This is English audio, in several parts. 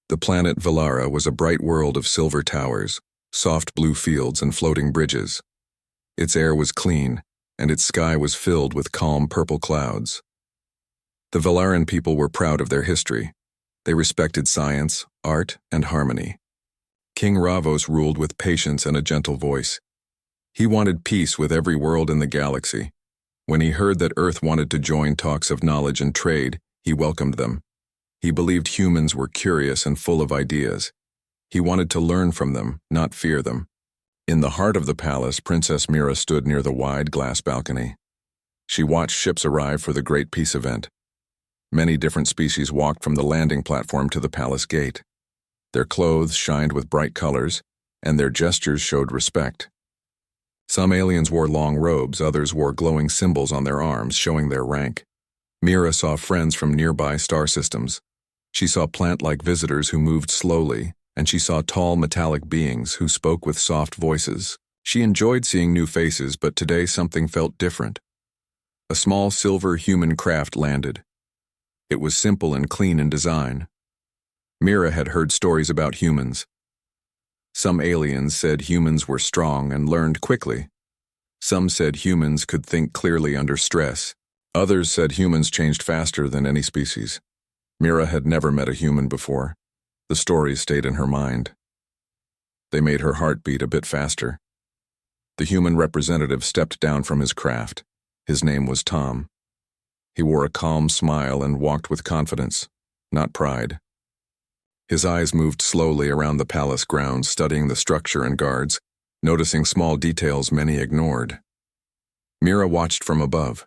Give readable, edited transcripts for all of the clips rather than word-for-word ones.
The planet Velara was a bright world of silver towers, soft blue fields, and floating bridges. Its air was clean, and its sky was filled with calm purple clouds. The Velaran people were proud of their history. They respected science, art, and harmony. King Ravos ruled with patience and a gentle voice. He wanted peace with every world in the galaxy. When he heard that Earth wanted to join talks of knowledge and trade, he welcomed them. He believed humans were curious and full of ideas. He wanted to learn from them, not fear them. In the heart of the palace, Princess Mira stood near the wide glass balcony. She watched ships arrive for the Great Peace event. Many different species walked from the landing platform to the palace gate. Their clothes shined with bright colors, and their gestures showed respect. Some aliens wore long robes, others wore glowing symbols on their arms, showing their rank. Mira saw friends from nearby star systems. She saw plant-like visitors who moved slowly, and she saw tall metallic beings who spoke with soft voices. She enjoyed seeing new faces, but today something felt different. A small silver human craft landed. It was simple and clean in design. Mira had heard stories about humans. Some aliens said humans were strong and learned quickly. Some said humans could think clearly under stress. Others said humans changed faster than any species. Mira had never met a human before. The stories stayed in her mind. They made her heart beat a bit faster. The human representative stepped down from his craft. His name was Tom. He wore a calm smile and walked with confidence, not pride. His eyes moved slowly around the palace grounds, studying the structure and guards, noticing small details many ignored. Mira watched from above.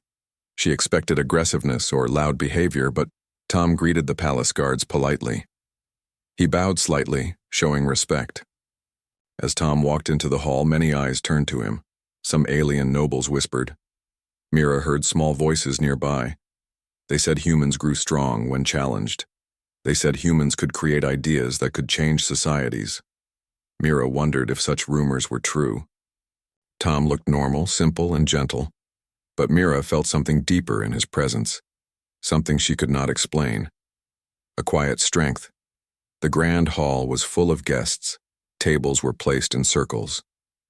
She expected aggressiveness or loud behavior, but Tom greeted the palace guards politely. He bowed slightly, showing respect. As Tom walked into the hall, many eyes turned to him. Some alien nobles whispered. Mira heard small voices nearby. They said humans grew strong when challenged. They said humans could create ideas that could change societies. Mira wondered if such rumors were true. Tom looked normal, simple, and gentle, but Mira felt something deeper in his presence, something she could not explain. A quiet strength. The grand hall was full of guests. Tables were placed in circles.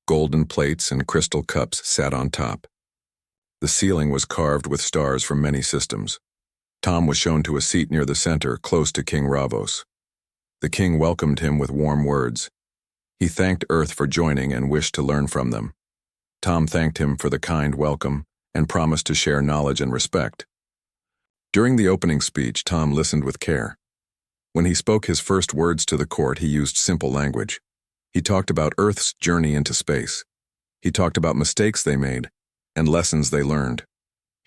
Golden plates and crystal cups sat on top. The ceiling was carved with stars from many systems. Tom was shown to a seat near the center, close to King Ravos. The king welcomed him with warm words. He thanked Earth for joining and wished to learn from them. Tom thanked him for the kind welcome and promised to share knowledge and respect. During the opening speech, Tom listened with care. When he spoke his first words to the court, he used simple language. He talked about Earth's journey into space. He talked about mistakes they made and lessons they learned.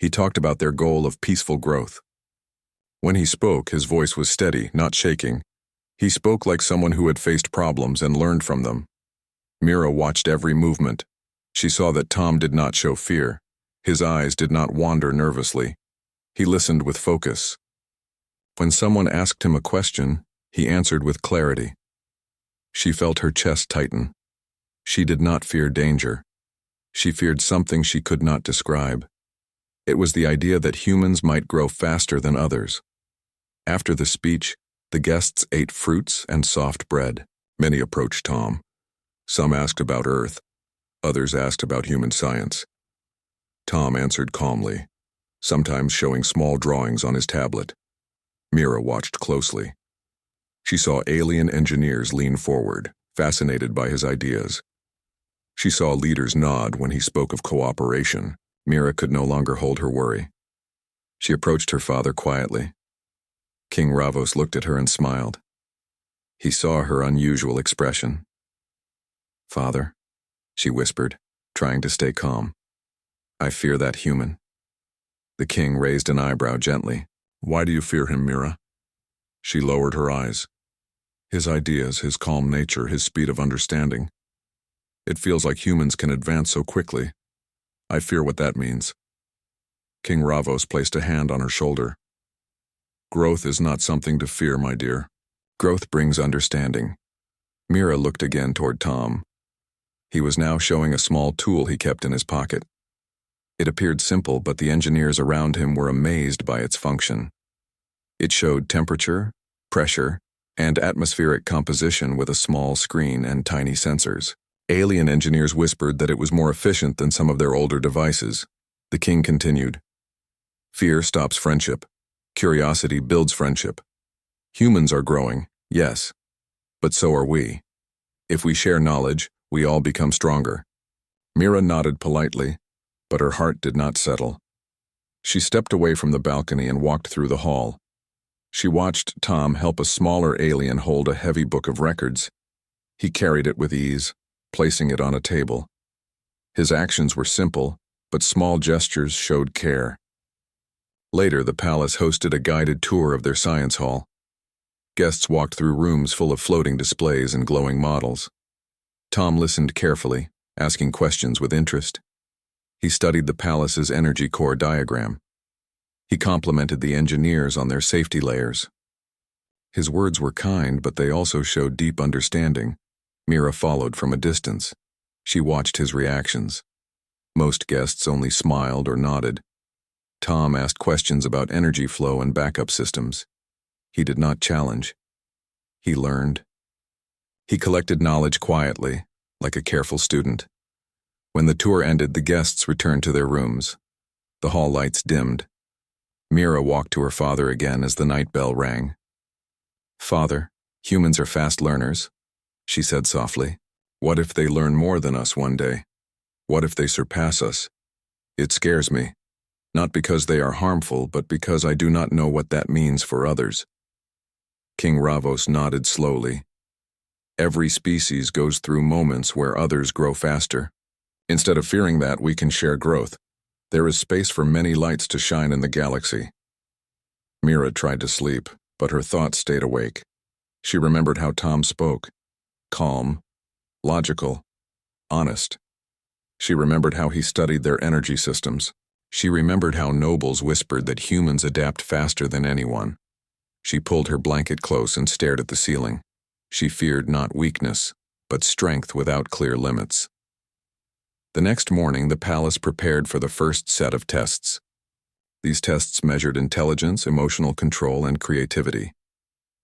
He talked about their goal of peaceful growth. When he spoke, his voice was steady, not shaking. He spoke like someone who had faced problems and learned from them. Mira watched every movement. She saw that Tom did not show fear. His eyes did not wander nervously. He listened with focus. When someone asked him a question, he answered with clarity. She felt her chest tighten. She did not fear danger. She feared something she could not describe. It was the idea that humans might grow faster than others. After the speech, the guests ate fruits and soft bread. Many approached Tom. Some asked about Earth. Others asked about human science. Tom answered calmly, sometimes showing small drawings on his tablet. Mira watched closely. She saw alien engineers lean forward, fascinated by his ideas. She saw leaders nod when he spoke of cooperation. Mira could no longer hold her worry. She approached her father quietly. King Ravos looked at her and smiled. He saw her unusual expression. "Father," she whispered, trying to stay calm. "I fear that human." The king raised an eyebrow gently. "Why do you fear him, Mira?" She lowered her eyes. "His ideas, his calm nature, his speed of understanding. It feels like humans can advance so quickly. I fear what that means." King Ravos placed a hand on her shoulder. "Growth is not something to fear, my dear. Growth brings understanding." Mira looked again toward Tom. He was now showing a small tool he kept in his pocket. It appeared simple, but the engineers around him were amazed by its function. It showed temperature, pressure, and atmospheric composition with a small screen and tiny sensors. Alien engineers whispered that it was more efficient than some of their older devices. The king continued. Fear stops friendship. Curiosity builds friendship. Humans are growing, yes, but so are we. If we share knowledge, we all become stronger. Mira nodded politely, but her heart did not settle. She stepped away from the balcony and walked through the hall. She watched Tom help a smaller alien hold a heavy book of records. He carried it with ease, placing it on a table. His actions were simple, but small gestures showed care. Later, the palace hosted a guided tour of their science hall. Guests walked through rooms full of floating displays and glowing models. Tom listened carefully, asking questions with interest. He studied the palace's energy core diagram. He complimented the engineers on their safety layers. His words were kind, but they also showed deep understanding. Mira followed from a distance. She watched his reactions. Most guests only smiled or nodded. Tom asked questions about energy flow and backup systems. He did not challenge. He learned. He collected knowledge quietly, like a careful student. When the tour ended, the guests returned to their rooms. The hall lights dimmed. Mira walked to her father again as the night bell rang. "Father, humans are fast learners," she said softly. "What if they learn more than us one day? What if they surpass us? It scares me, not because they are harmful, but because I do not know what that means for others." King Ravos nodded slowly. "Every species goes through moments where others grow faster. Instead of fearing that, we can share growth. There is space for many lights to shine in the galaxy." Mira tried to sleep, but her thoughts stayed awake. She remembered how Tom spoke. Calm, logical, honest. She remembered how he studied their energy systems. She remembered how nobles whispered that humans adapt faster than anyone. She pulled her blanket close and stared at the ceiling. She feared not weakness, but strength without clear limits. The next morning, the palace prepared for the first set of tests. These tests measured intelligence, emotional control, and creativity.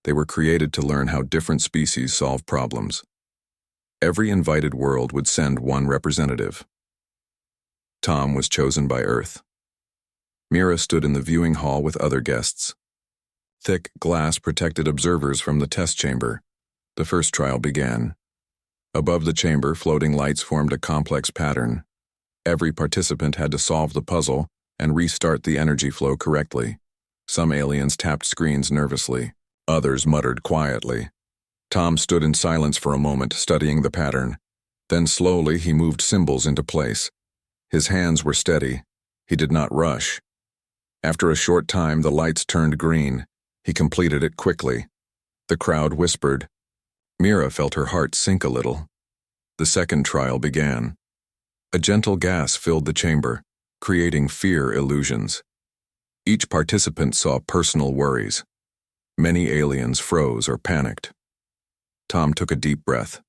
They were created to learn how different species solve problems. Every invited world would send one representative. Tom was chosen by Earth. Mira stood in the viewing hall with other guests. Thick glass protected observers from the test chamber. The first trial began. Above the chamber, floating lights formed a complex pattern. Every participant had to solve the puzzle and restart the energy flow correctly. Some aliens tapped screens nervously. Others muttered quietly. Tom stood in silence for a moment, studying the pattern. Then slowly he moved symbols into place. His hands were steady. He did not rush. After a short time, the lights turned green. He completed it quickly. The crowd whispered. Mira felt her heart sink a little. The second trial began. A gentle gas filled the chamber, creating fear illusions. Each participant saw personal worries. Many aliens froze or panicked. Tom took a deep breath.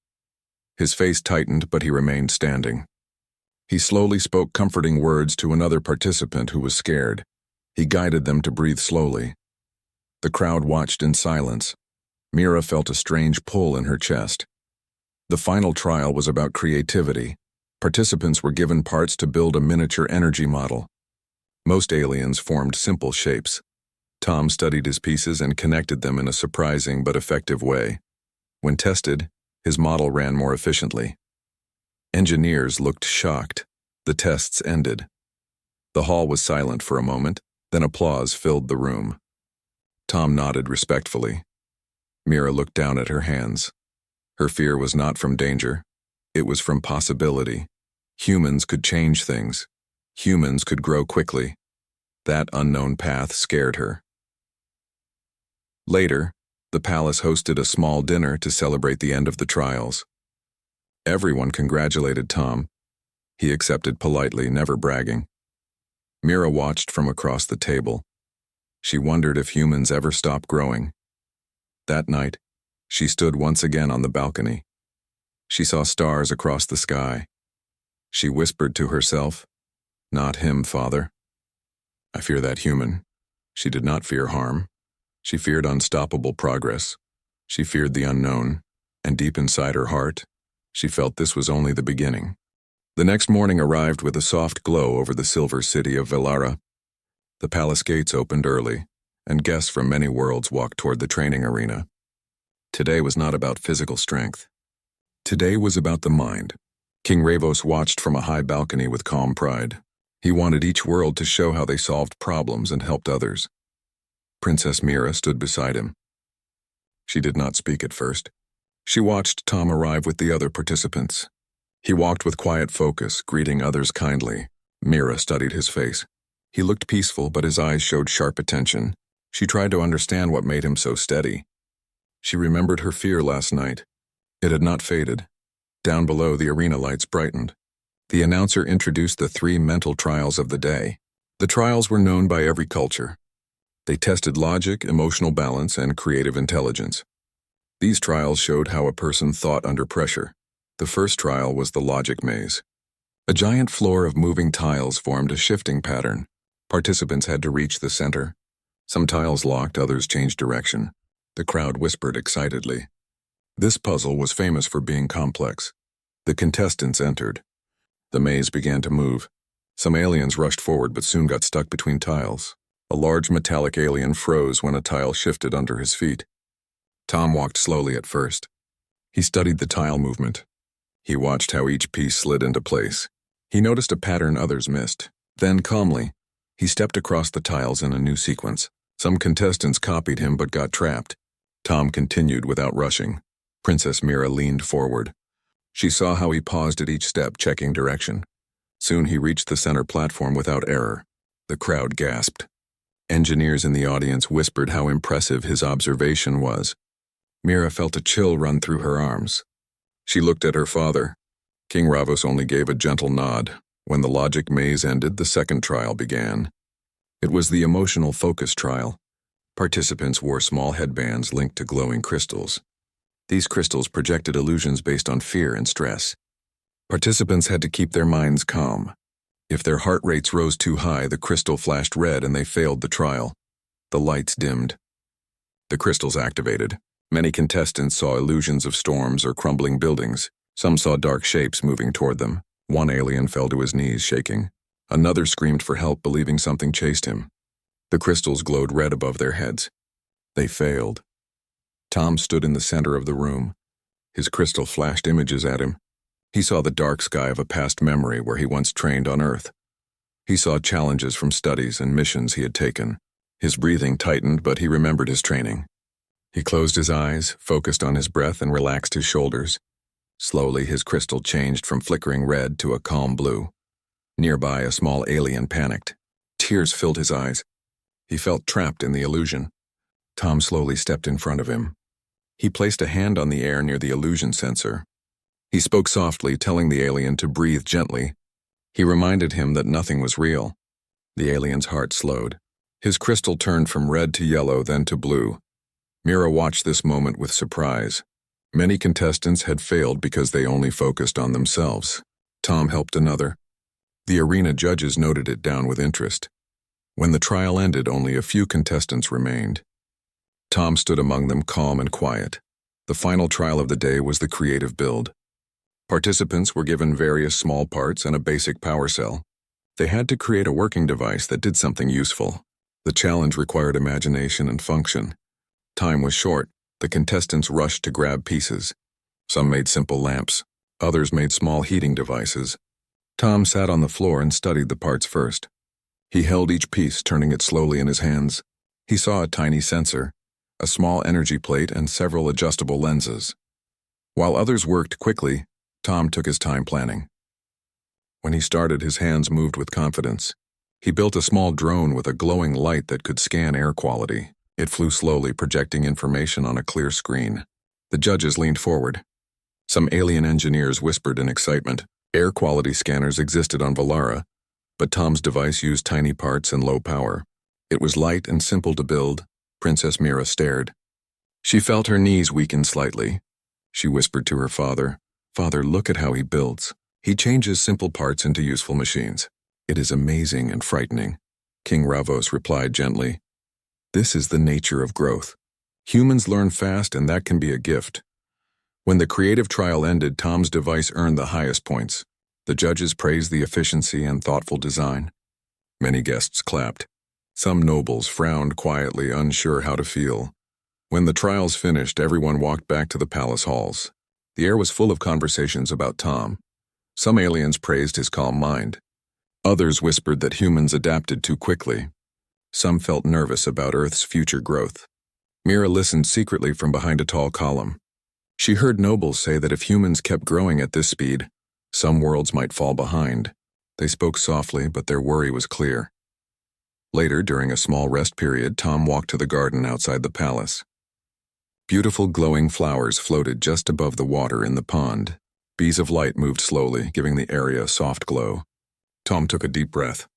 His face tightened, but he remained standing. He slowly spoke comforting words to another participant who was scared. He guided them to breathe slowly. The crowd watched in silence. Mira felt a strange pull in her chest. The final trial was about creativity. Participants were given parts to build a miniature energy model. Most aliens formed simple shapes. Tom studied his pieces and connected them in a surprising but effective way. When tested, his model ran more efficiently. Engineers looked shocked. The tests ended. The hall was silent for a moment, then applause filled the room. Tom nodded respectfully. Mira looked down at her hands. Her fear was not from danger. It was from possibility. Humans could change things. Humans could grow quickly. That unknown path scared her. Later, the palace hosted a small dinner to celebrate the end of the trials. Everyone congratulated Tom. He accepted politely, never bragging. Mira watched from across the table. She wondered if humans ever stop growing. That night, she stood once again on the balcony. She saw stars across the sky. She whispered to herself, "Not him, Father. I fear that human." She did not fear harm. She feared unstoppable progress. She feared the unknown, and deep inside her heart, she felt this was only the beginning. The next morning arrived with a soft glow over the silver city of Velara. The palace gates opened early, and guests from many worlds walked toward the training arena. Today was not about physical strength. Today was about the mind. King Ravos watched from a high balcony with calm pride. He wanted each world to show how they solved problems and helped others. Princess Mira stood beside him. She did not speak at first. She watched Tom arrive with the other participants. He walked with quiet focus, greeting others kindly. Mira studied his face. He looked peaceful, but his eyes showed sharp attention. She tried to understand what made him so steady. She remembered her fear last night. It had not faded. Down below, the arena lights brightened. The announcer introduced the 3 mental trials of the day. The trials were known by every culture. They tested logic, emotional balance, and creative intelligence. These trials showed how a person thought under pressure. The first trial was the logic maze. A giant floor of moving tiles formed a shifting pattern. Participants had to reach the center. Some tiles locked, others changed direction. The crowd whispered excitedly. This puzzle was famous for being complex. The contestants entered. The maze began to move. Some aliens rushed forward but soon got stuck between tiles. A large metallic alien froze when a tile shifted under his feet. Tom walked slowly at first. He studied the tile movement. He watched how each piece slid into place. He noticed a pattern others missed. Then, calmly, he stepped across the tiles in a new sequence. Some contestants copied him but got trapped. Tom continued without rushing. Princess Mira leaned forward. She saw how he paused at each step, checking direction. Soon he reached the center platform without error. The crowd gasped. Engineers in the audience whispered how impressive his observation was. Mira felt a chill run through her arms. She looked at her father. King Ravos only gave a gentle nod. When the logic maze ended, the second trial began. It was the emotional focus trial. Participants wore small headbands linked to glowing crystals. These crystals projected illusions based on fear and stress. Participants had to keep their minds calm. If their heart rates rose too high, the crystal flashed red and they failed the trial. The lights dimmed. The crystals activated. Many contestants saw illusions of storms or crumbling buildings. Some saw dark shapes moving toward them. One alien fell to his knees, shaking. Another screamed for help, believing something chased him. The crystals glowed red above their heads. They failed. Tom stood in the center of the room. His crystal flashed images at him. He saw the dark sky of a past memory where he once trained on Earth. He saw challenges from studies and missions he had taken. His breathing tightened, but he remembered his training. He closed his eyes, focused on his breath, and relaxed his shoulders. Slowly, his crystal changed from flickering red to a calm blue. Nearby, a small alien panicked. Tears filled his eyes. He felt trapped in the illusion. Tom slowly stepped in front of him. He placed a hand on the air near the illusion sensor. He spoke softly, telling the alien to breathe gently. He reminded him that nothing was real. The alien's heart slowed. His crystal turned from red to yellow, then to blue. Mira watched this moment with surprise. Many contestants had failed because they only focused on themselves. Tom helped another. The arena judges noted it down with interest. When the trial ended, only a few contestants remained. Tom stood among them, calm and quiet. The final trial of the day was the creative build. Participants were given various small parts and a basic power cell. They had to create a working device that did something useful. The challenge required imagination and function. Time was short. The contestants rushed to grab pieces. Some made simple lamps. Others made small heating devices. Tom sat on the floor and studied the parts first. He held each piece, turning it slowly in his hands. He saw a tiny sensor, a small energy plate, and several adjustable lenses. While others worked quickly, Tom took his time planning. When he started, his hands moved with confidence. He built a small drone with a glowing light that could scan air quality. It flew slowly, projecting information on a clear screen. The judges leaned forward. Some alien engineers whispered in excitement. Air quality scanners existed on Velara, but Tom's device used tiny parts and low power. It was light and simple to build. Princess Mira stared. She felt her knees weaken slightly. She whispered to her father, "Father, look at how he builds. He changes simple parts into useful machines. It is amazing and frightening." King Ravos replied gently, "This is the nature of growth. Humans learn fast, and that can be a gift. When the creative trial ended, Tom's device earned the highest points. The judges praised the efficiency and thoughtful design. Many guests clapped. Some nobles frowned quietly, unsure how to feel. When the trials finished, everyone walked back to the palace halls. The air was full of conversations about Tom. Some aliens praised his calm mind. Others whispered that humans adapted too quickly. Some felt nervous about Earth's future growth. Mira listened secretly from behind a tall column. She heard nobles say that if humans kept growing at this speed, some worlds might fall behind. They spoke softly, but their worry was clear. Later, during a small rest period, Tom walked to the garden outside the palace. Beautiful glowing flowers floated just above the water in the pond. Bees of light moved slowly, giving the area a soft glow. Tom took a deep breath.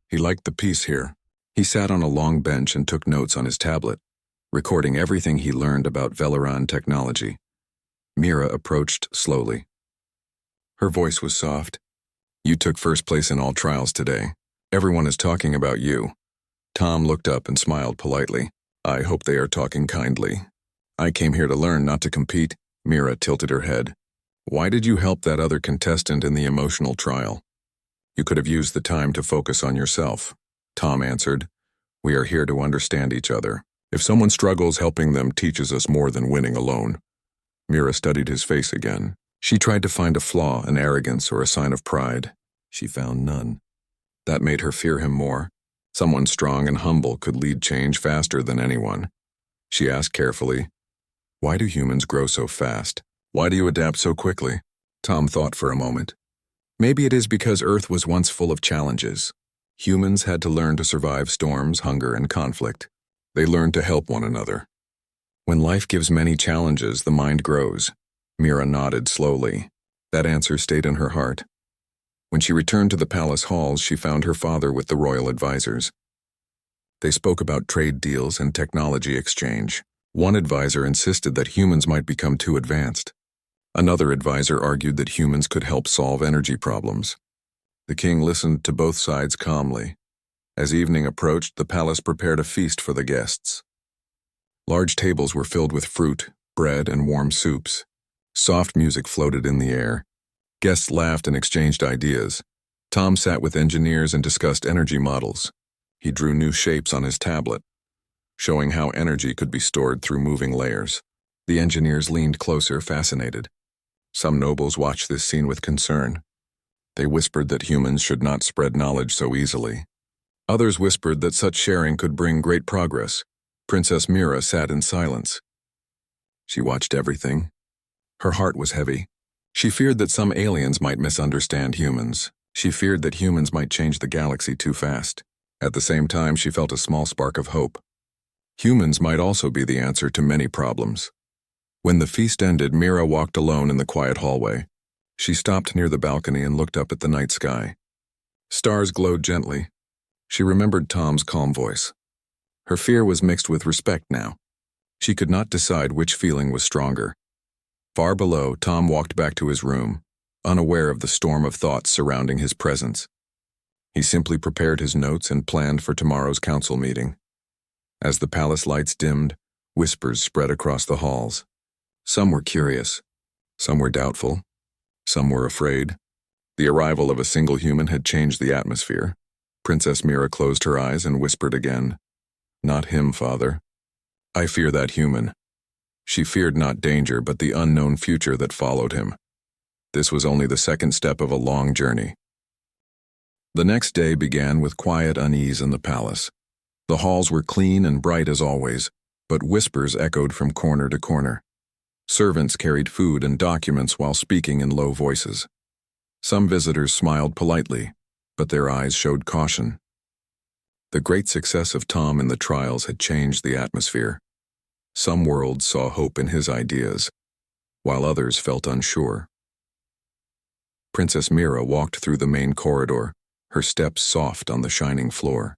He liked the peace here. He sat on a long bench and took notes on his tablet, recording everything he learned about Veleran technology. Mira approached slowly. Her voice was soft. "You took first place in all trials today. Everyone is talking about you." Tom looked up and smiled politely. "I hope they are talking kindly. I came here to learn, not to compete." Mira tilted her head. "Why did you help that other contestant in the emotional trial?" "You could have used the time to focus on yourself," Tom answered. "We are here to understand each other. If someone struggles, helping them teaches us more than winning alone." Mira studied his face again. She tried to find a flaw, an arrogance, or a sign of pride. She found none. That made her fear him more. Someone strong and humble could lead change faster than anyone. She asked carefully, "Why do humans grow so fast? Why do you adapt so quickly?" Tom thought for a moment. "Maybe it is because Earth was once full of challenges. Humans had to learn to survive storms, hunger, and conflict. They learned to help one another. When life gives many challenges, the mind grows." Mira nodded slowly. That answer stayed in her heart. When she returned to the palace halls, she found her father with the royal advisors. They spoke about trade deals and technology exchange. One advisor insisted that humans might become too advanced. Another advisor argued that humans could help solve energy problems. The king listened to both sides calmly. As evening approached, the palace prepared a feast for the guests. Large tables were filled with fruit, bread, and warm soups. Soft music floated in the air. Guests laughed and exchanged ideas. Tom sat with engineers and discussed energy models. He drew new shapes on his tablet, showing how energy could be stored through moving layers. The engineers leaned closer, fascinated. Some nobles watched this scene with concern. They whispered that humans should not spread knowledge so easily. Others whispered that such sharing could bring great progress. Princess Mira sat in silence. She watched everything. Her heart was heavy. She feared that some aliens might misunderstand humans. She feared that humans might change the galaxy too fast. At the same time, she felt a small spark of hope. Humans might also be the answer to many problems. When the feast ended, Mira walked alone in the quiet hallway. She stopped near the balcony and looked up at the night sky. Stars glowed gently. She remembered Tom's calm voice. Her fear was mixed with respect now. She could not decide which feeling was stronger. Far below, Tom walked back to his room, unaware of the storm of thoughts surrounding his presence. He simply prepared his notes and planned for tomorrow's council meeting. As the palace lights dimmed, whispers spread across the halls. Some were curious. Some were doubtful. Some were afraid. The arrival of a single human had changed the atmosphere. Princess Mira closed her eyes and whispered again, "Not him, father. I fear that human." She feared not danger, but the unknown future that followed him. This was only the second step of a long journey. The next day began with quiet unease in the palace. The halls were clean and bright as always, but whispers echoed from corner to corner. Servants carried food and documents while speaking in low voices. Some visitors smiled politely, but their eyes showed caution. The great success of Tom in the trials had changed the atmosphere. Some worlds saw hope in his ideas, while others felt unsure. Princess Mira walked through the main corridor, her steps soft on the shining floor.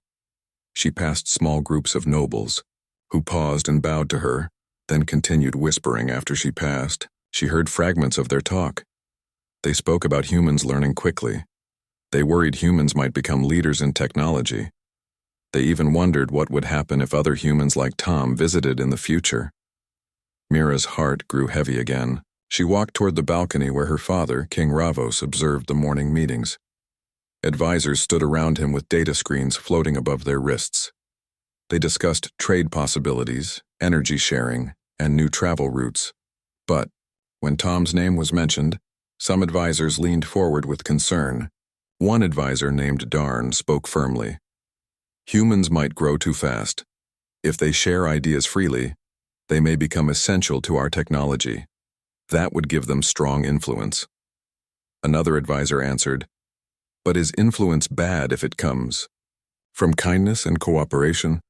She passed small groups of nobles, who paused and bowed to her, then continued whispering after she passed. She heard fragments of their talk. They spoke about humans learning quickly. They worried humans might become leaders in technology. They even wondered what would happen if other humans like Tom visited in the future. Mira's heart grew heavy again. She walked toward the balcony where her father, King Ravos, observed the morning meetings. Advisors stood around him with data screens floating above their wrists. They discussed trade possibilities, energy sharing, and new travel routes. But, when Tom's name was mentioned, some advisors leaned forward with concern. One advisor named Darn spoke firmly. Humans might grow too fast. If they share ideas freely, they may become essential to our technology. That would give them strong influence. Another advisor answered, "But is influence bad if it comes from kindness and cooperation?"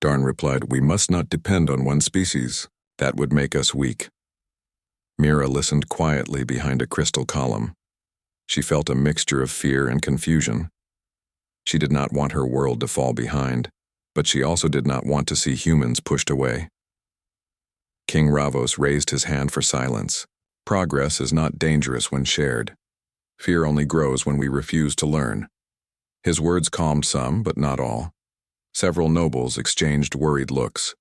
Darn replied, "We must not depend on one species. That would make us weak." Mira listened quietly behind a crystal column. She felt a mixture of fear and confusion. She did not want her world to fall behind, but she also did not want to see humans pushed away. King Ravos raised his hand for silence. Progress is not dangerous when shared. Fear only grows when we refuse to learn. His words calmed some, but not all. Several nobles exchanged worried looks.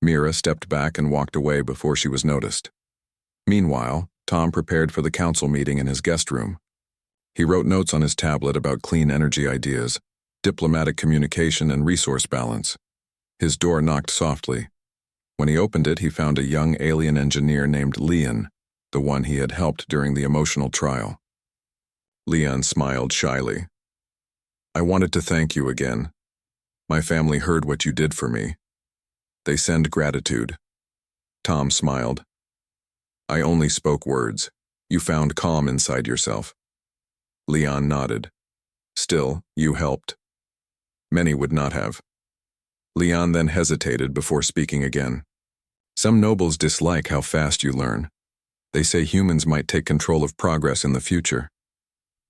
Mira stepped back and walked away before she was noticed. Meanwhile, Tom prepared for the council meeting in his guest room. He wrote notes on his tablet about clean energy ideas, diplomatic communication, and resource balance. His door knocked softly. When he opened it, he found a young alien engineer named Leon, the one he had helped during the emotional trial. Leon smiled shyly. "I wanted to thank you again. My family heard what you did for me. They send gratitude." Tom smiled. "I only spoke words. You found calm inside yourself." Leon nodded. "Still, you helped. Many would not have." Leon then hesitated before speaking again. "Some nobles dislike how fast you learn. They say humans might take control of progress in the future."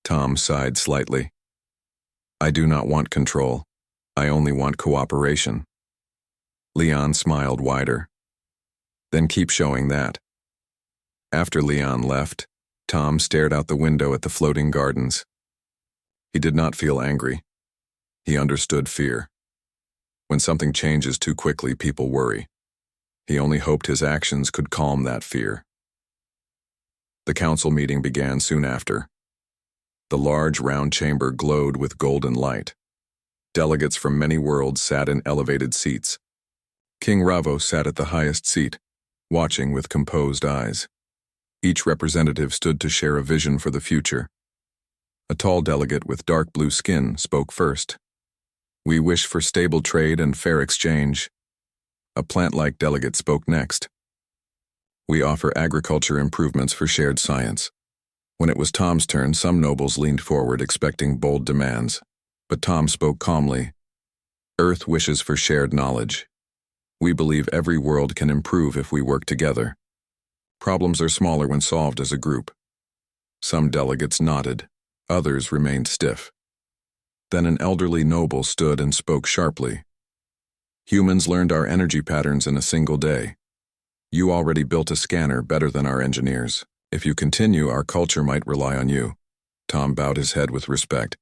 Tom sighed slightly. "I do not want control. I only want cooperation." Leon smiled wider. "Then keep showing that." After Leon left, Tom stared out the window at the floating gardens. He did not feel angry. He understood fear. When something changes too quickly, people worry. He only hoped his actions could calm that fear. The council meeting began soon after. The large round chamber glowed with golden light. Delegates from many worlds sat in elevated seats. King Ravos sat at the highest seat, watching with composed eyes. Each representative stood to share a vision for the future. A tall delegate with dark blue skin spoke first. "We wish for stable trade and fair exchange." A plant-like delegate spoke next. "We offer agriculture improvements for shared science." When it was Tom's turn, some nobles leaned forward expecting bold demands, but Tom spoke calmly. "Earth wishes for shared knowledge. We believe every world can improve if we work together. Problems are smaller when solved as a group." Some delegates nodded, others remained stiff. Then an elderly noble stood and spoke sharply. "Humans learned our energy patterns in a single day. You already built a scanner better than our engineers. If you continue, our culture might rely on you." Tom bowed his head with respect.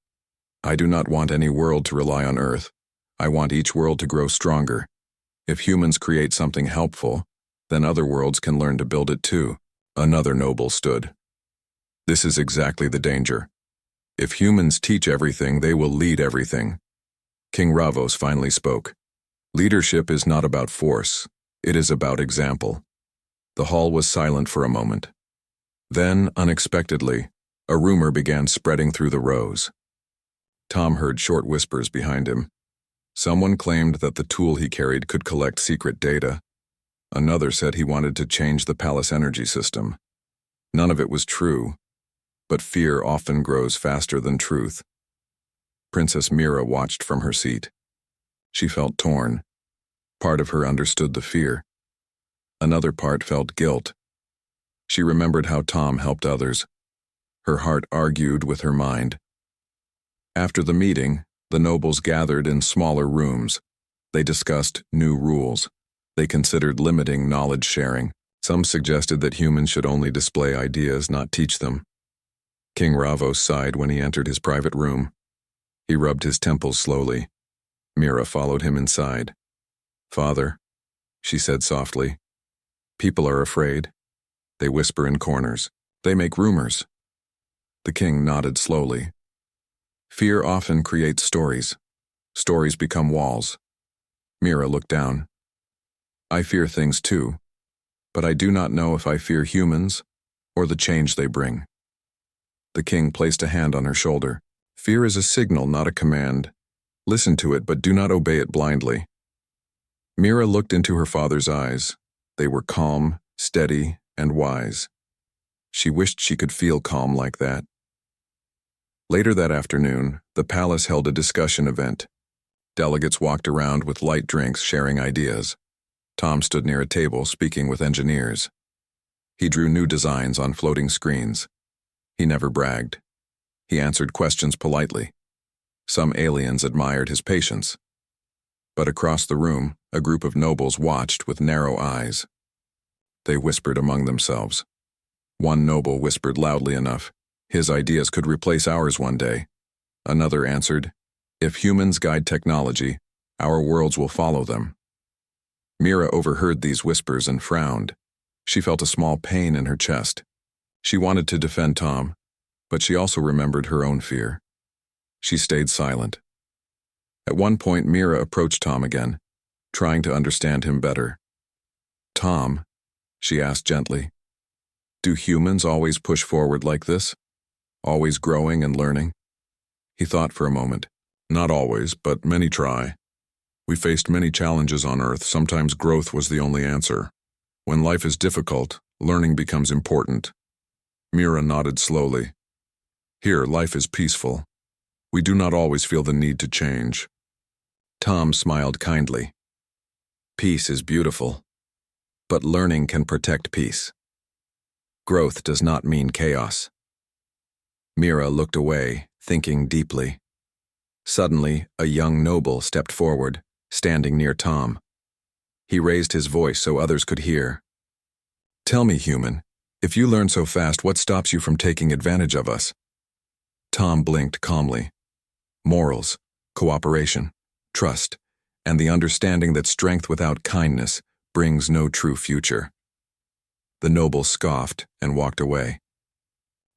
"I do not want any world to rely on Earth. I want each world to grow stronger. If humans create something helpful, then other worlds can learn to build it too." Another noble stood. "This is exactly the danger. If humans teach everything, they will lead everything." King Ravos finally spoke. "Leadership is not about force. It is about example." The hall was silent for a moment. Then, unexpectedly, a rumor began spreading through the rows. Tom heard short whispers behind him. Someone claimed that the tool he carried could collect secret data. Another said he wanted to change the palace energy system. None of it was true, but fear often grows faster than truth. Princess Mira watched from her seat. She felt torn. Part of her understood the fear. Another part felt guilt. She remembered how Tom helped others. Her heart argued with her mind. After the meeting, the nobles gathered in smaller rooms. They discussed new rules. They considered limiting knowledge sharing. Some suggested that humans should only display ideas, not teach them. King Ravos sighed when he entered his private room. He rubbed his temples slowly. Mira followed him inside. "Father," she said softly, People are afraid. They whisper in corners. They make rumors. The king nodded slowly. Fear often creates stories. Stories become walls. Mira looked down. I fear things too, but I do not know if I fear humans or the change they bring. The king placed a hand on her shoulder. Fear is a signal, not a command. Listen to it, but do not obey it blindly. Mira looked into her father's eyes. They were calm, steady, and wise. She wished she could feel calm like that. Later that afternoon, the palace held a discussion event. Delegates walked around with light drinks, sharing ideas. Tom stood near a table, speaking with engineers. He drew new designs on floating screens. He never bragged. He answered questions politely. Some aliens admired his patience. But across the room, a group of nobles watched with narrow eyes. They whispered among themselves. One noble whispered loudly enough, his ideas could replace ours one day. Another answered, if humans guide technology, our worlds will follow them. Mira overheard these whispers and frowned. She felt a small pain in her chest. She wanted to defend Tom, but she also remembered her own fear. She stayed silent. At one point, Mira approached Tom again, trying to understand him better. Tom, she asked gently, do humans always push forward like this? Always growing and learning? He thought for a moment. Not always, but many try. We faced many challenges on Earth. Sometimes growth was the only answer. When life is difficult, learning becomes important. Mira nodded slowly. Here, life is peaceful. We do not always feel the need to change. Tom smiled kindly. Peace is beautiful, but learning can protect peace. Growth does not mean chaos. Mira looked away, thinking deeply. Suddenly, a young noble stepped forward, standing near Tom. He raised his voice so others could hear. Tell me, human, if you learn so fast, what stops you from taking advantage of us? Tom blinked calmly. Morals, cooperation, trust, and the understanding that strength without kindness brings no true future. The noble scoffed and walked away.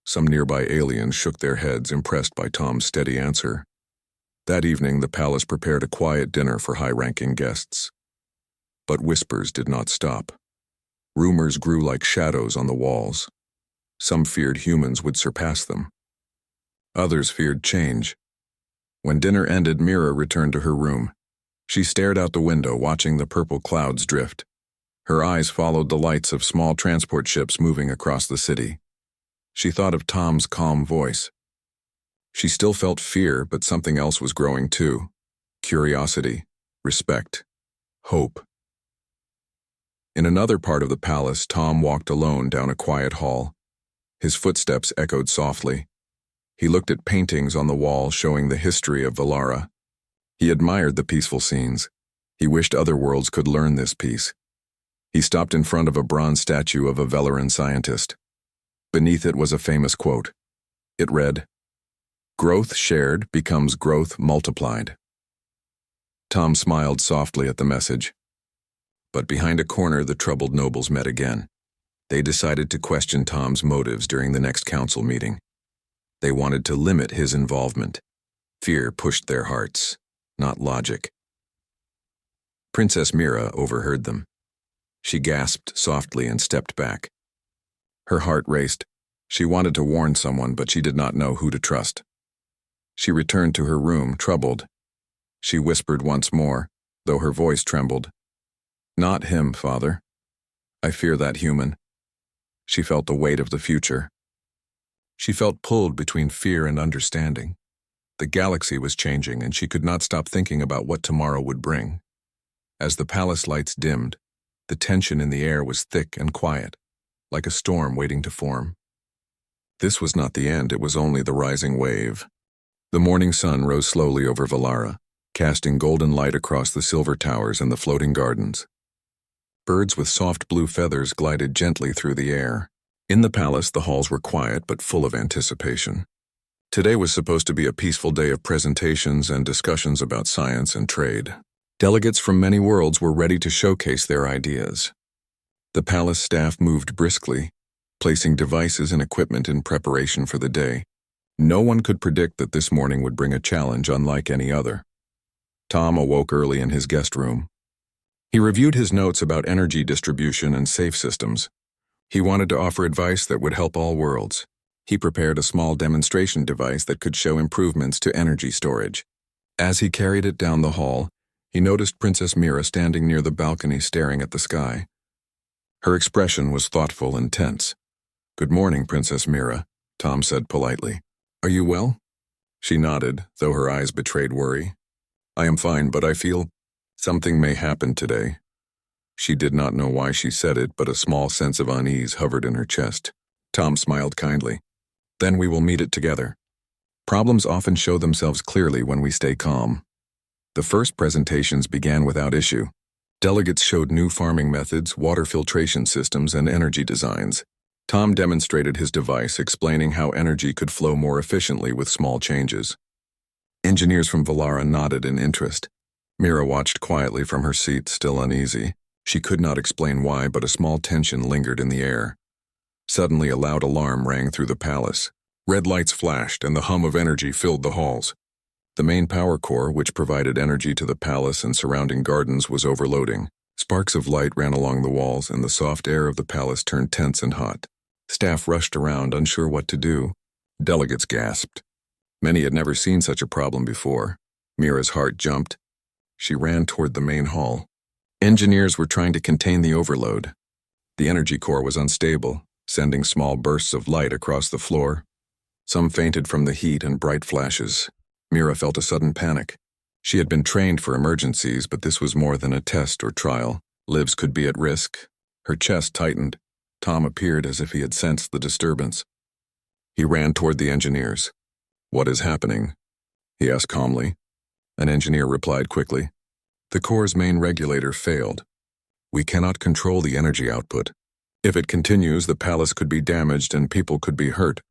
Some nearby aliens shook their heads, impressed by Tom's steady answer. That evening, the palace prepared a quiet dinner for high-ranking guests. But whispers did not stop. Rumors grew like shadows on the walls. Some feared humans would surpass them. Others feared change. When dinner ended, Mira returned to her room. She stared out the window, watching the purple clouds drift. Her eyes followed the lights of small transport ships moving across the city. She thought of Tom's calm voice. She still felt fear, but something else was growing too. Curiosity, respect, hope. In another part of the palace, Tom walked alone down a quiet hall. His footsteps echoed softly. He looked at paintings on the wall showing the history of Valara. He admired the peaceful scenes. He wished other worlds could learn this peace. He stopped in front of a bronze statue of a Velaran scientist. Beneath it was a famous quote. It read, "Growth shared becomes growth multiplied." Tom smiled softly at the message. But behind a corner, the troubled nobles met again. They decided to question Tom's motives during the next council meeting. They wanted to limit his involvement. Fear pushed their hearts, not logic. Princess Mira overheard them. She gasped softly and stepped back. Her heart raced. She wanted to warn someone, but she did not know who to trust. She returned to her room, troubled. She whispered once more, though her voice trembled. Not him, Father. I fear that human. She felt the weight of the future. She felt pulled between fear and understanding. The galaxy was changing, and she could not stop thinking about what tomorrow would bring. As the palace lights dimmed, the tension in the air was thick and quiet, like a storm waiting to form. This was not the end, it was only the rising wave. The morning sun rose slowly over Valara, casting golden light across the silver towers and the floating gardens. Birds with soft blue feathers glided gently through the air. In the palace, the halls were quiet but full of anticipation. Today was supposed to be a peaceful day of presentations and discussions about science and trade. Delegates from many worlds were ready to showcase their ideas. The palace staff moved briskly, placing devices and equipment in preparation for the day. No one could predict that this morning would bring a challenge unlike any other. Tom awoke early in his guest room. He reviewed his notes about energy distribution and safe systems. He wanted to offer advice that would help all worlds. He prepared a small demonstration device that could show improvements to energy storage. As he carried it down the hall, he noticed Princess Mira standing near the balcony staring at the sky. Her expression was thoughtful and tense. "Good morning, Princess Mira," Tom said politely. "Are you well?" She nodded, though her eyes betrayed worry. "I am fine, but I feel something may happen today." She did not know why she said it, but a small sense of unease hovered in her chest. Tom smiled kindly. "Then we will meet it together. Problems often show themselves clearly when we stay calm." The first presentations began without issue. Delegates showed new farming methods, water filtration systems, and energy designs. Tom demonstrated his device, explaining how energy could flow more efficiently with small changes. Engineers from Valara nodded in interest. Mira watched quietly from her seat, still uneasy. She could not explain why, but a small tension lingered in the air. Suddenly, a loud alarm rang through the palace. Red lights flashed, and the hum of energy filled the halls. The main power core, which provided energy to the palace and surrounding gardens, was overloading. Sparks of light ran along the walls, and the soft air of the palace turned tense and hot. Staff rushed around, unsure what to do. Delegates gasped. Many had never seen such a problem before. Mira's heart jumped. She ran toward the main hall. Engineers were trying to contain the overload. The energy core was unstable, sending small bursts of light across the floor. Some fainted from the heat and bright flashes. Mira felt a sudden panic. She had been trained for emergencies, but this was more than a test or trial. Lives could be at risk. Her chest tightened. Tom appeared as if he had sensed the disturbance. He ran toward the engineers. "What is happening?" he asked calmly. An engineer replied quickly. "The core's main regulator failed. We cannot control the energy output. If it continues, the palace could be damaged and people could be hurt."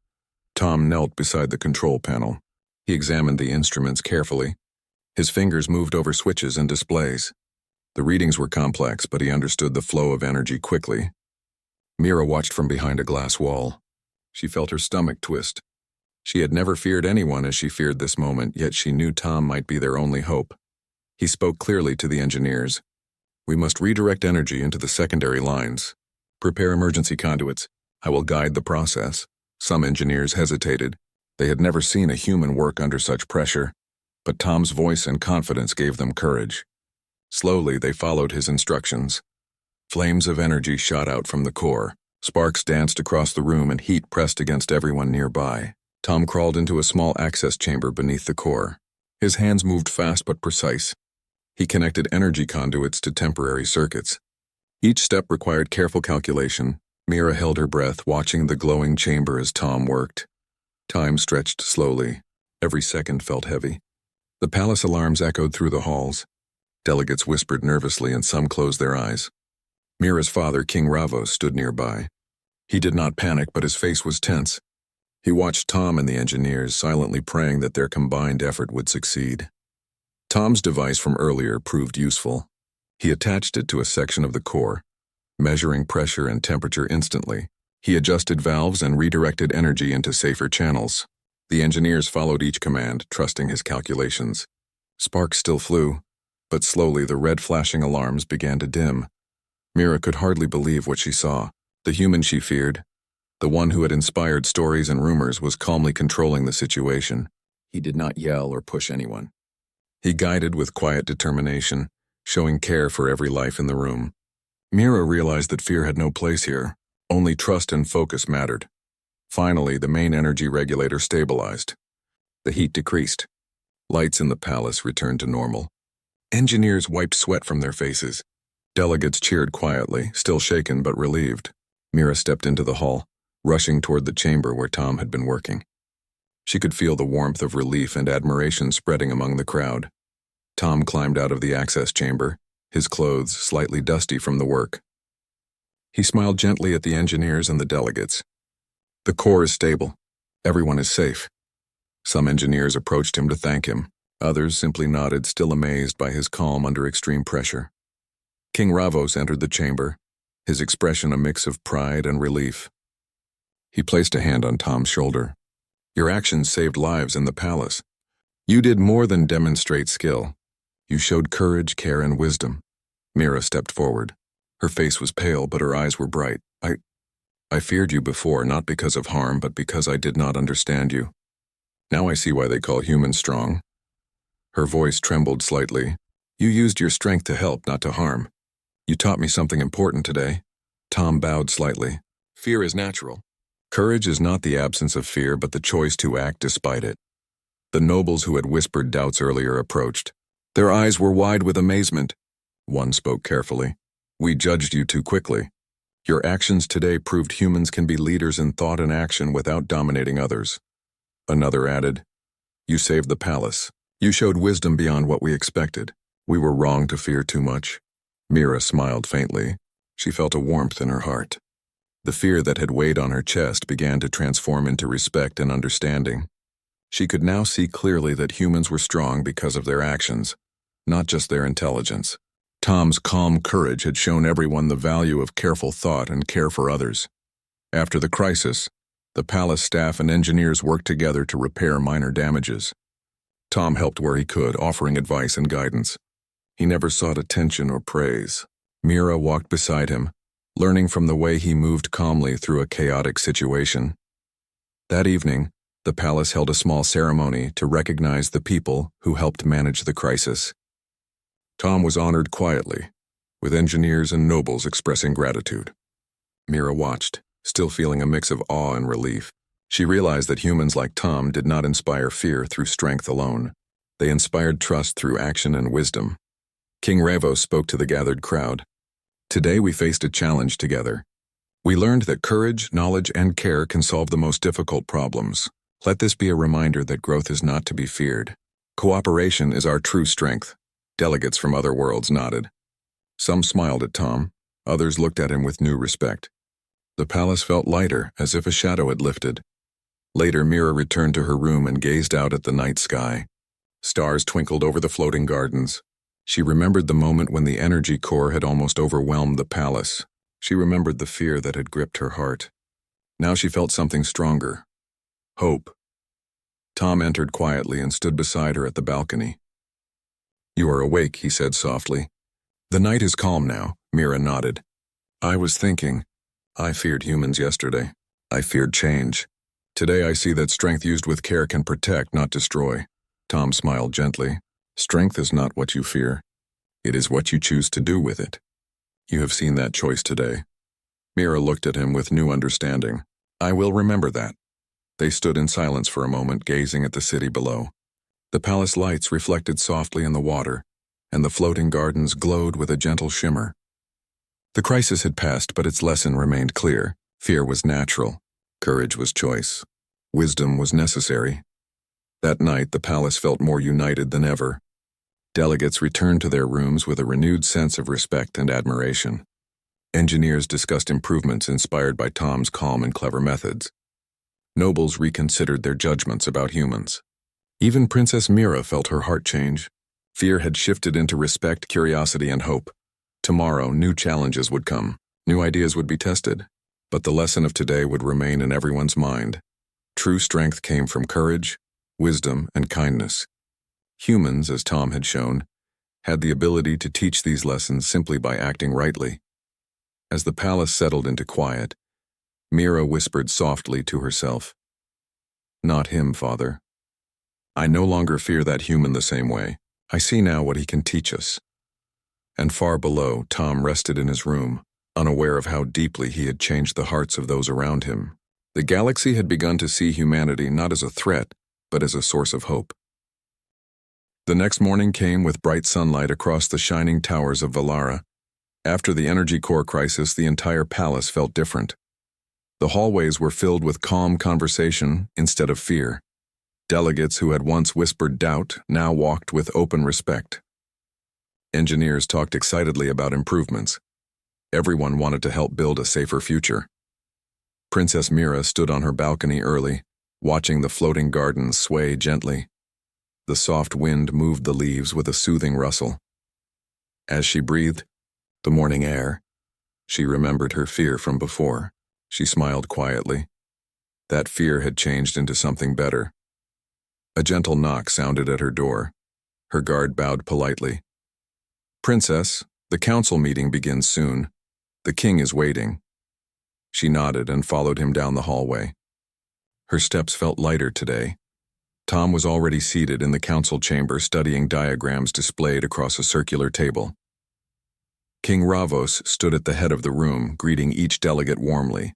Tom knelt beside the control panel. He examined the instruments carefully. His fingers moved over switches and displays. The readings were complex, but he understood the flow of energy quickly. Mira watched from behind a glass wall. She felt her stomach twist. She had never feared anyone as she feared this moment, yet she knew Tom might be their only hope. He spoke clearly to the engineers. "We must redirect energy into the secondary lines. Prepare emergency conduits. I will guide the process." Some engineers hesitated. They had never seen a human work under such pressure, but Tom's voice and confidence gave them courage. Slowly, they followed his instructions. Flames of energy shot out from the core. Sparks danced across the room and heat pressed against everyone nearby. Tom crawled into a small access chamber beneath the core. His hands moved fast but precise. He connected energy conduits to temporary circuits. Each step required careful calculation. Mira held her breath, watching the glowing chamber as Tom worked. Time stretched slowly. Every second felt heavy. The palace alarms echoed through the halls. Delegates whispered nervously and some closed their eyes. Mira's father, King Ravos, stood nearby. He did not panic, but his face was tense. He watched Tom and the engineers, silently praying that their combined effort would succeed. Tom's device from earlier proved useful. He attached it to a section of the core, measuring pressure and temperature instantly. He adjusted valves and redirected energy into safer channels. The engineers followed each command, trusting his calculations. Sparks still flew, but slowly the red flashing alarms began to dim. Mira could hardly believe what she saw. The human she feared, the one who had inspired stories and rumors, was calmly controlling the situation. He did not yell or push anyone. He guided with quiet determination, showing care for every life in the room. Mira realized that fear had no place here. Only trust and focus mattered. Finally, the main energy regulator stabilized. The heat decreased. Lights in the palace returned to normal. Engineers wiped sweat from their faces. Delegates cheered quietly, still shaken but relieved. Mira stepped into the hall, rushing toward the chamber where Tom had been working. She could feel the warmth of relief and admiration spreading among the crowd. Tom climbed out of the access chamber, his clothes slightly dusty from the work. He smiled gently at the engineers and the delegates. "The core is stable. Everyone is safe." Some engineers approached him to thank him. Others simply nodded, still amazed by his calm under extreme pressure. King Ravos entered the chamber. his expression a mix of pride and relief. He placed a hand on Tom's shoulder. Your actions saved lives in the palace. You did more than demonstrate skill. You showed courage, care, and wisdom. Mira stepped forward. Her face was pale, but her eyes were bright. I feared you before, not because of harm, but because I did not understand you. Now I see why they call humans strong. Her voice trembled slightly. You used your strength to help, not to harm. You taught me something important today. Tom bowed slightly. Fear is natural. Courage is not the absence of fear, but the choice to act despite it. The nobles who had whispered doubts earlier approached. Their eyes were wide with amazement. One spoke carefully. We judged you too quickly. Your actions today proved humans can be leaders in thought and action without dominating others. Another added, you saved the palace. You showed wisdom beyond what we expected. We were wrong to fear too much. Mira smiled faintly. She felt a warmth in her heart. The fear that had weighed on her chest began to transform into respect and understanding. She could now see clearly that humans were strong because of their actions, not just their intelligence. Tom's calm courage had shown everyone the value of careful thought and care for others. After the crisis, the palace staff and engineers worked together to repair minor damages. Tom helped where he could, offering advice and guidance. He never sought attention or praise. Mira walked beside him, learning from the way he moved calmly through a chaotic situation. That evening, the palace held a small ceremony to recognize the people who helped manage the crisis. Tom was honored quietly, with engineers and nobles expressing gratitude. Mira watched, still feeling a mix of awe and relief. She realized that humans like Tom did not inspire fear through strength alone. They inspired trust through action and wisdom. King Revo spoke to the gathered crowd. Today we faced a challenge together. We learned that courage, knowledge, and care can solve the most difficult problems. Let this be a reminder that growth is not to be feared. Cooperation is our true strength. Delegates from other worlds nodded. Some smiled at Tom, others looked at him with new respect. The palace felt lighter, as if a shadow had lifted. Later, Mira returned to her room and gazed out at the night sky. Stars twinkled over the floating gardens. She remembered the moment when the energy core had almost overwhelmed the palace. She remembered the fear that had gripped her heart. Now she felt something stronger. Hope. Tom entered quietly and stood beside her at the balcony. You are awake, he said softly. The night is calm now, Mira nodded. I was thinking. I feared humans yesterday. I feared change. Today I see that strength used with care can protect, not destroy. Tom smiled gently. Strength is not what you fear. It is what you choose to do with it. You have seen that choice today. Mira looked at him with new understanding. I will remember that. They stood in silence for a moment, gazing at the city below. The palace lights reflected softly in the water, and the floating gardens glowed with a gentle shimmer. The crisis had passed, but its lesson remained clear. Fear was natural. Courage was choice. Wisdom was necessary. That night, the palace felt more united than ever. Delegates returned to their rooms with a renewed sense of respect and admiration. Engineers discussed improvements inspired by Tom's calm and clever methods. Nobles reconsidered their judgments about humans. Even Princess Mira felt her heart change. Fear had shifted into respect, curiosity, and hope. Tomorrow, new challenges would come. New ideas would be tested. But the lesson of today would remain in everyone's mind. True strength came from courage, wisdom, and kindness. Humans, as Tom had shown, had the ability to teach these lessons simply by acting rightly. As the palace settled into quiet, Mira whispered softly to herself, Not him, Father. I no longer fear that human the same way. I see now what he can teach us. And far below, Tom rested in his room, unaware of how deeply he had changed the hearts of those around him. The galaxy had begun to see humanity not as a threat, but as a source of hope. The next morning came with bright sunlight across the shining towers of Valara. After the energy core crisis, the entire palace felt different. The hallways were filled with calm conversation instead of fear. Delegates who had once whispered doubt now walked with open respect. Engineers talked excitedly about improvements. Everyone wanted to help build a safer future. Princess Mira stood on her balcony early, watching the floating gardens sway gently. The soft wind moved the leaves with a soothing rustle. As she breathed the morning air, She remembered her fear from before. She smiled quietly. That fear had changed into something better. A gentle knock sounded at her door. Her guard bowed politely. "Princess, the council meeting begins soon. The king is waiting." She nodded and followed him down the hallway. Her steps felt lighter today. Tom was already seated in the council chamber studying diagrams displayed across a circular table. King Ravos stood at the head of the room, greeting each delegate warmly.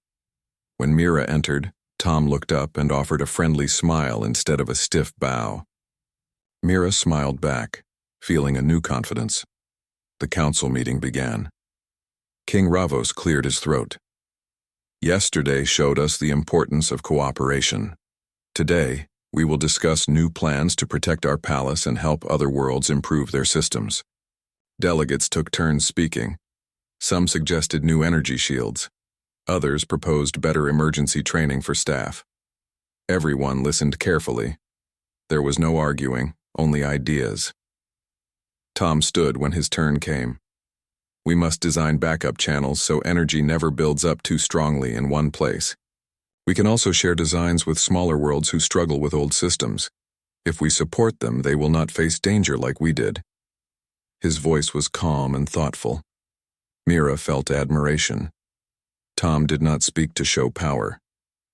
When Mira entered, Tom looked up and offered a friendly smile instead of a stiff bow. Mira smiled back, feeling a new confidence. The council meeting began. King Ravos cleared his throat. "Yesterday showed us the importance of cooperation. Today, we will discuss new plans to protect our palace and help other worlds improve their systems." Delegates took turns speaking. Some suggested new energy shields. Others proposed better emergency training for staff. Everyone listened carefully. There was no arguing, only ideas. Tom stood when his turn came. "We must design backup channels so energy never builds up too strongly in one place. We can also share designs with smaller worlds who struggle with old systems. If we support them, they will not face danger like we did." His voice was calm and thoughtful. Mira felt admiration. Tom did not speak to show power.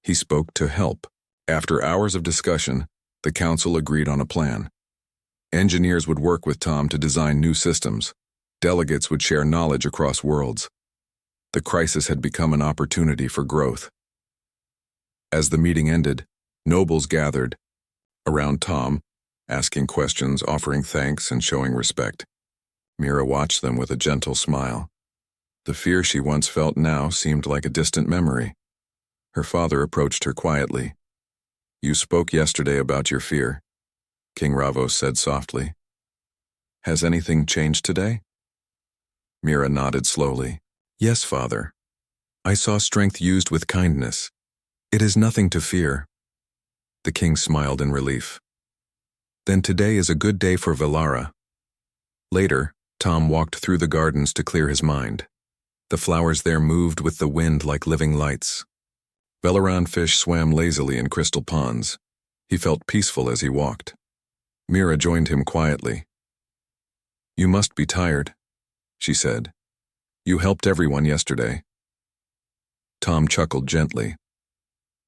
He spoke to help. After hours of discussion, the council agreed on a plan. Engineers would work with Tom to design new systems. Delegates would share knowledge across worlds. The crisis had become an opportunity for growth. As the meeting ended, nobles gathered around Tom, asking questions, offering thanks, and showing respect. Mira watched them with a gentle smile. The fear she once felt now seemed like a distant memory. Her father approached her quietly. "You spoke yesterday about your fear," King Ravos said softly. "Has anything changed today?" Mira nodded slowly. "Yes, father. I saw strength used with kindness. It is nothing to fear." The king smiled in relief. "Then today is a good day for Velara." Later, Tom walked through the gardens to clear his mind. The flowers there moved with the wind like living lights. Velaran fish swam lazily in crystal ponds. He felt peaceful as he walked. Mira joined him quietly. "You must be tired," she said. "You helped everyone yesterday." Tom chuckled gently.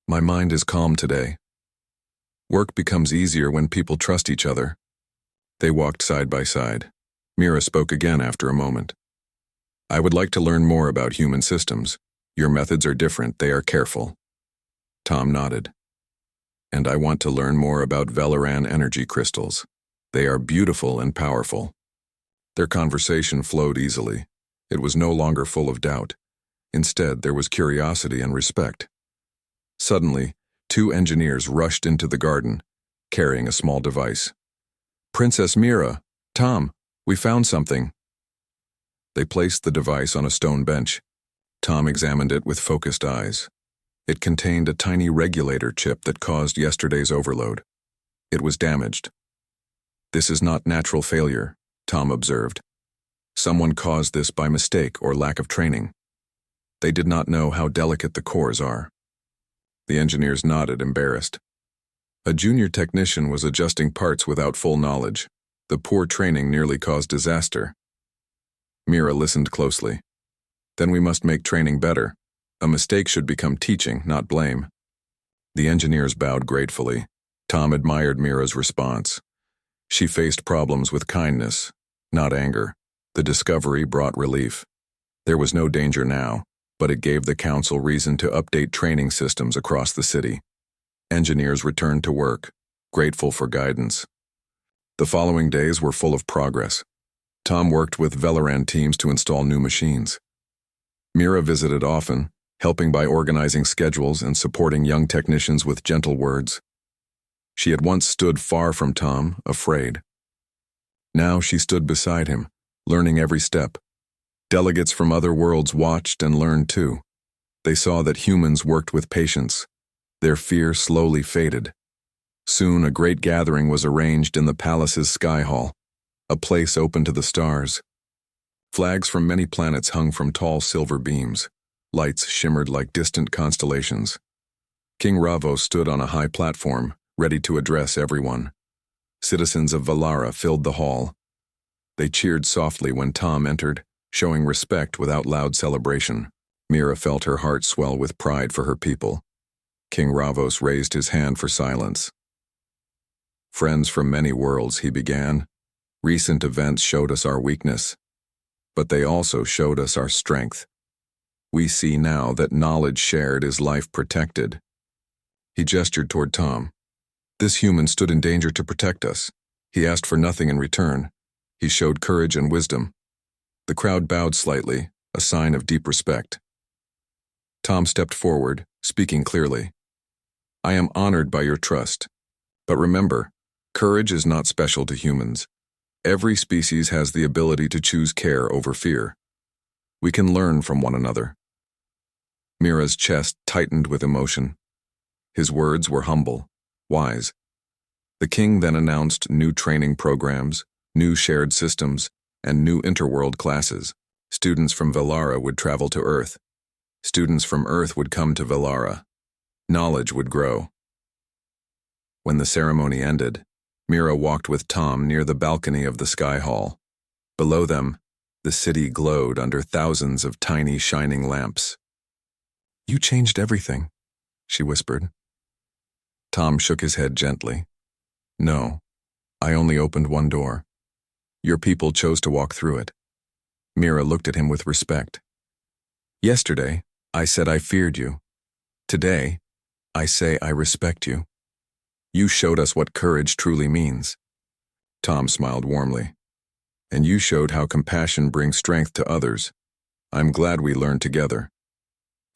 "My mind is calm today. Work becomes easier when people trust each other." They walked side by side. Mira spoke again after a moment. "I would like to learn more about human systems. Your methods are different, they are careful." Tom nodded. "And I want to learn more about Velaran energy crystals. They are beautiful and powerful." Their conversation flowed easily. It was no longer full of doubt. Instead, there was curiosity and respect. Suddenly, two engineers rushed into the garden, carrying a small device. "Princess Mira, Tom, we found something." They placed the device on a stone bench. Tom examined it with focused eyes. It contained a tiny regulator chip that caused yesterday's overload. It was damaged. "This is not natural failure," Tom observed. "Someone caused this by mistake or lack of training. They did not know how delicate the cores are." The engineers nodded, embarrassed. A junior technician was adjusting parts without full knowledge. The poor training nearly caused disaster. Mira listened closely. "Then we must make training better. A mistake should become teaching, not blame." The engineers bowed gratefully. Tom admired Mira's response. She faced problems with kindness, not anger. The discovery brought relief. There was no danger now, but it gave the council reason to update training systems across the city. Engineers returned to work, grateful for guidance. The following days were full of progress. Tom worked with Velaran teams to install new machines. Mira visited often, helping by organizing schedules and supporting young technicians with gentle words. She had once stood far from Tom, afraid. Now she stood beside him, learning every step. Delegates from other worlds watched and learned too. They saw that humans worked with patience. Their fear slowly faded. Soon a great gathering was arranged in the palace's sky hall, a place open to the stars. Flags from many planets hung from tall silver beams. Lights shimmered like distant constellations. King Ravo stood on a high platform, ready to address everyone. Citizens of Valara filled the hall. They cheered softly when Tom entered, showing respect without loud celebration. Mira felt her heart swell with pride for her people. King Ravos raised his hand for silence. "Friends from many worlds," he began. "Recent events showed us our weakness, but they also showed us our strength. We see now that knowledge shared is life protected." He gestured toward Tom. "This human stood in danger to protect us. He asked for nothing in return. He showed courage and wisdom." The crowd bowed slightly, a sign of deep respect. Tom stepped forward, speaking clearly. "I am honored by your trust. But remember, courage is not special to humans. Every species has the ability to choose care over fear. We can learn from one another." Mira's chest tightened with emotion. His words were humble, wise. The king then announced new training programs, new shared systems, and new interworld classes. Students from Valara would travel to Earth. Students from Earth would come to Valara. Knowledge would grow. When the ceremony ended, Mira walked with Tom near the balcony of the Sky Hall. Below them, the city glowed under thousands of tiny shining lamps. "You changed everything," she whispered. Tom shook his head gently. "No, I only opened one door. Your people chose to walk through it." Mira looked at him with respect. "Yesterday, I said I feared you. Today, I say I respect you. You showed us what courage truly means." Tom smiled warmly. "And you showed how compassion brings strength to others. I'm glad we learned together."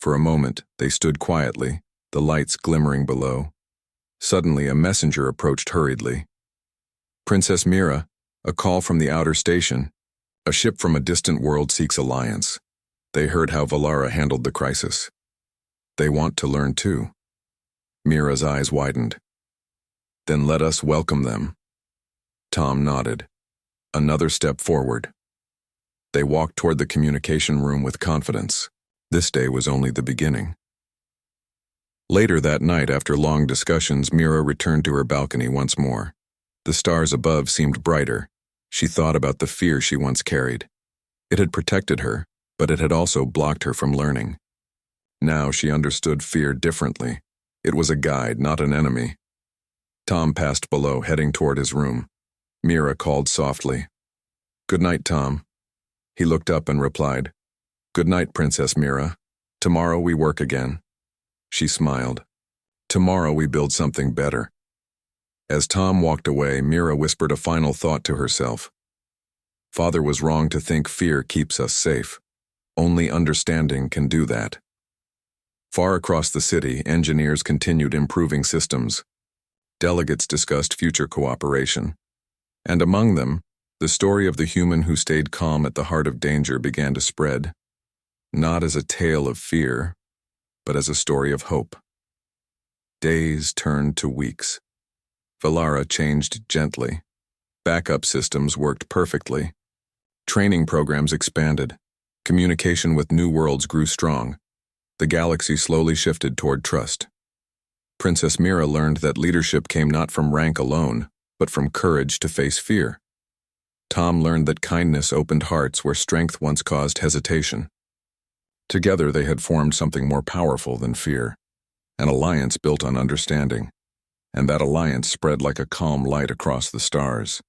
For a moment, they stood quietly, the lights glimmering below. Suddenly, a messenger approached hurriedly. "Princess Mira, a call from the outer station. A ship from a distant world seeks alliance. They heard how Valara handled the crisis. They want to learn too." Mira's eyes widened. "Then let us welcome them." Tom nodded. Another step forward. They walked toward the communication room with confidence. This day was only the beginning. Later that night, after long discussions, Mira returned to her balcony once more. The stars above seemed brighter. She thought about the fear she once carried. It had protected her, but it had also blocked her from learning. Now she understood fear differently. It was a guide, not an enemy. Tom passed below, heading toward his room. Mira called softly. "Good night, Tom." He looked up and replied, "Good night, Princess Mira. Tomorrow we work again." She smiled. "Tomorrow we build something better." As Tom walked away, Mira whispered a final thought to herself. "Father was wrong to think fear keeps us safe. Only understanding can do that." Far across the city, engineers continued improving systems. Delegates discussed future cooperation. And among them, the story of the human who stayed calm at the heart of danger began to spread. Not as a tale of fear, but as a story of hope. Days turned to weeks. Valara changed gently. Backup systems worked perfectly. Training programs expanded. Communication with new worlds grew strong. The galaxy slowly shifted toward trust. Princess Mira learned that leadership came not from rank alone, but from courage to face fear. Tom learned that kindness opened hearts where strength once caused hesitation. Together they had formed something more powerful than fear, an alliance built on understanding, and that alliance spread like a calm light across the stars.